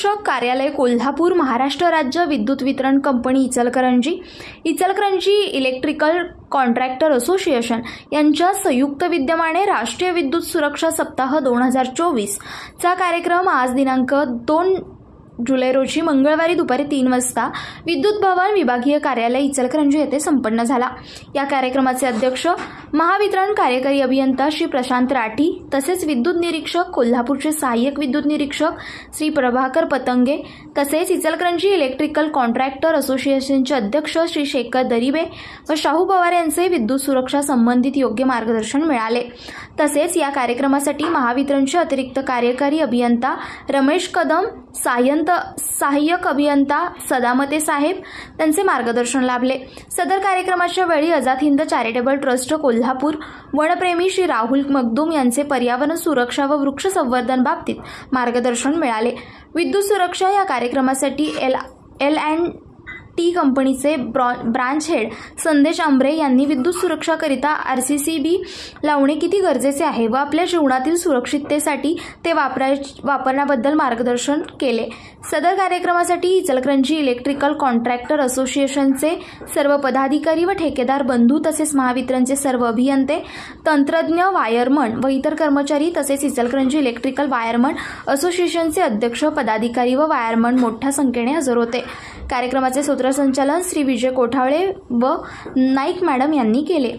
निरीक्षक कार्यालय कोल्हापूर, महाराष्ट्र राज्य विद्युत वितरण company Ichalkaranji, Ichalkaranji electrical contractor association यांच्या संयुक्त विद्यमाने राष्ट्रीय विद्युत सुरक्षा सप्ताह 2024 चा कार्यक्रम आज दिनांक 2 जुलै रोजी मंगळवारी दुपारी 3 वाजता विद्युत भवन विभागीय कार्यालय इचलकरंजी येथे संपन्न झाला। या कार्यक्रमाचे अध्यक्ष महावितरण कार्यकारी अभियंता श्री प्रशांत राठी, तसेच विद्युत निरीक्षक कोल्हापूरचे सहाय्यक विद्युत निरीक्षक श्री प्रभाकर पतंगे, तसेच इचलकरंजी इलेक्ट्रिकल कॉन्ट्रॅक्टर असोसिएशनचे अध्यक्ष श्री शेखर दरिबे व शाहू पवार यांचे विद्युत सुरक्षा संबंधित योग्य मार्गदर्शन मिळाले। तसेच या कार्यक्रमासाठी महावितरणचे अतिरिक्त कार्यकारी अभियंता रमेश कदम, सहाय्यक अभियंता सदामते साहेब त्यांचे मार्गदर्शन लाभले। सदर कार्यक्रमाच्या वेळी आझाद हिंद चॅरिटेबल ट्रस्ट कोल्हापूर, वनप्रेमी श्री राहुल मगदूम यांचे पर्यावरण सुरक्षा व वृक्ष संवर्धन बाबतीत मार्गदर्शन मिळाले। विद्युत सुरक्षा या कार्यक्रमासाठी L&T कंपनीचे ब्रांच हेड संदेश आंबरे यांनी विद्युत सुरक्षाकरिता RCCB लावणे किती गरजेचे आहे व आपल्या जीवनातील सुरक्षिततेसाठी ते वापरण्याबद्दल मार्गदर्शन केले। सदर कार्यक्रमासाठी इचलकरंजी इलेक्ट्रिकल कॉन्ट्रॅक्टर असोसिएशनचे सर्व पदाधिकारी व ठेकेदार बंधू, तसेच महावितरणचे सर्व अभियंते, तंत्रज्ञ, वायरमन व इतर कर्मचारी, तसेच इचलकरंजी इलेक्ट्रिकल वायरमन असोसिएशनचे अध्यक्ष, पदाधिकारी व वायरमन मोठ्या संख्येने हजर होते। कार्यक्रमाचे सूत्रसंचालन श्री विजय कोठावळे व नाईक मॅडम यांनी केले।